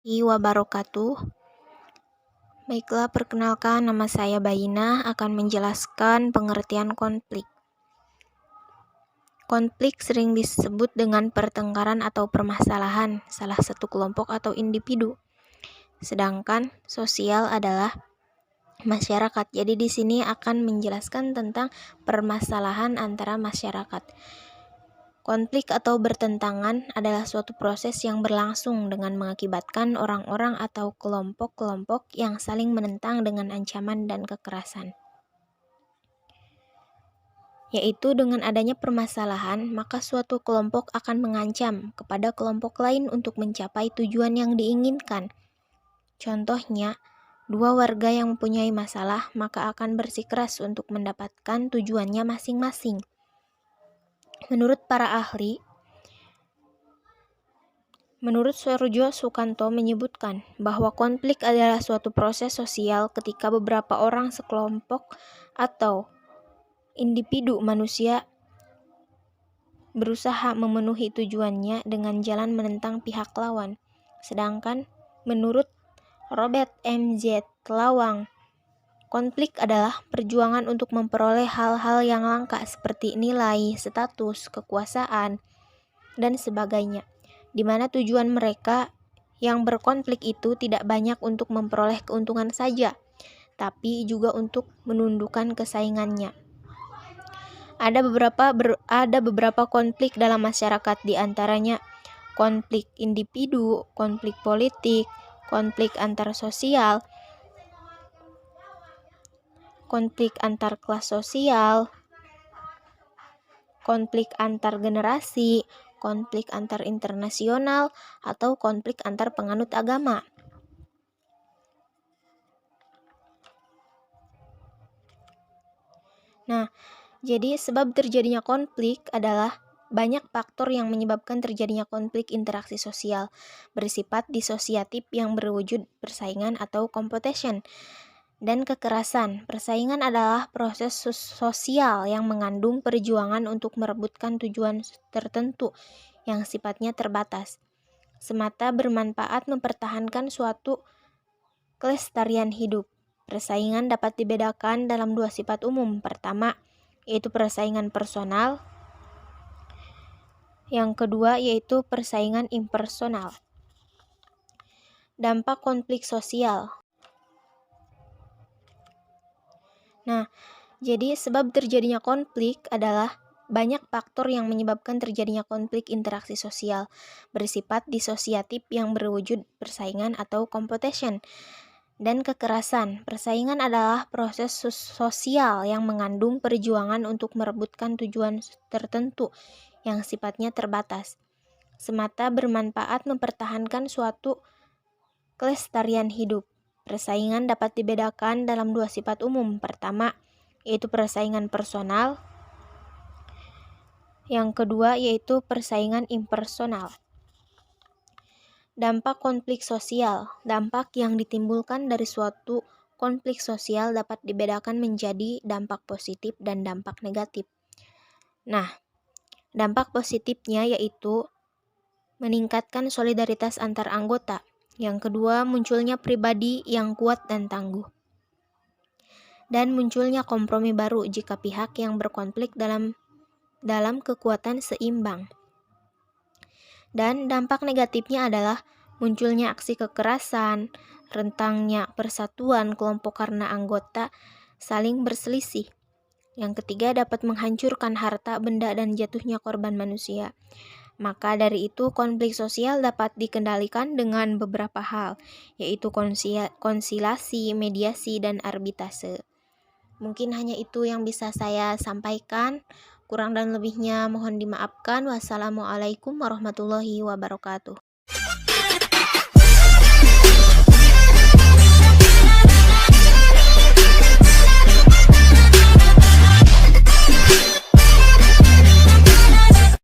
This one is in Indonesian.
Wabarakatuh. Baiklah, perkenalkan, nama saya Baina akan menjelaskan pengertian konflik. Konflik sering disebut dengan pertengkaran atau permasalahan salah satu kelompok atau individu. Sedangkan sosial adalah masyarakat. Jadi di sini akan menjelaskan tentang permasalahan antara masyarakat. Konflik atau bertentangan adalah suatu proses yang berlangsung dengan mengakibatkan orang-orang atau kelompok-kelompok yang saling menentang dengan ancaman dan kekerasan. Yaitu dengan adanya permasalahan, maka suatu kelompok akan mengancam kepada kelompok lain untuk mencapai tujuan yang diinginkan. Contohnya, dua warga yang mempunyai masalah maka akan bersikeras untuk mendapatkan tujuannya masing-masing. Menurut para ahli, menurut Suarjo Sukanto menyebutkan bahwa konflik adalah suatu proses sosial ketika beberapa orang sekelompok atau individu manusia berusaha memenuhi tujuannya dengan jalan menentang pihak lawan. Sedangkan menurut Robert M.Z. Lawang, konflik adalah perjuangan untuk memperoleh hal-hal yang langka seperti nilai, status, kekuasaan, dan sebagainya, di mana tujuan mereka yang berkonflik itu tidak banyak untuk memperoleh keuntungan saja, tapi juga untuk menundukkan kesaingannya. Ada beberapa konflik dalam masyarakat, di antaranya konflik individu, konflik politik, konflik antar sosial, konflik antar kelas sosial, konflik antar generasi, konflik antar internasional, atau konflik antar penganut agama. Nah, jadi sebab terjadinya konflik adalah banyak faktor yang menyebabkan terjadinya konflik interaksi sosial bersifat disosiatif yang berwujud persaingan atau competition. Dan kekerasan. Persaingan adalah proses sosial yang mengandung perjuangan untuk merebutkan tujuan tertentu yang sifatnya terbatas, semata bermanfaat mempertahankan suatu kelestarian hidup. Persaingan dapat dibedakan dalam dua sifat umum. Pertama, yaitu persaingan personal. Yang kedua, yaitu persaingan impersonal. Dampak konflik sosial. Nah, jadi sebab terjadinya konflik adalah banyak faktor yang menyebabkan terjadinya konflik interaksi sosial bersifat disosiatif yang berwujud persaingan atau competition. Dan kekerasan. Persaingan adalah proses sosial yang mengandung perjuangan untuk merebutkan tujuan tertentu yang sifatnya terbatas, semata bermanfaat mempertahankan suatu kelestarian hidup. Persaingan dapat dibedakan dalam dua sifat umum. Pertama, yaitu persaingan personal. Yang kedua, yaitu persaingan impersonal. Dampak konflik sosial. Dampak yang ditimbulkan dari suatu konflik sosial dapat dibedakan menjadi dampak positif dan dampak negatif. Nah, dampak positifnya yaitu meningkatkan solidaritas antar anggota. Yang kedua, munculnya pribadi yang kuat dan tangguh. Dan munculnya kompromi baru jika pihak yang berkonflik dalam kekuatan seimbang. Dan dampak negatifnya adalah munculnya aksi kekerasan, rentangnya persatuan kelompok karena anggota saling berselisih. Yang ketiga, dapat menghancurkan harta, benda, dan jatuhnya korban manusia. Maka dari itu, konflik sosial dapat dikendalikan dengan beberapa hal, yaitu konsilasi, mediasi, dan arbitrase. Mungkin hanya itu yang bisa saya sampaikan. Kurang dan lebihnya mohon dimaafkan. Wassalamualaikum warahmatullahi wabarakatuh.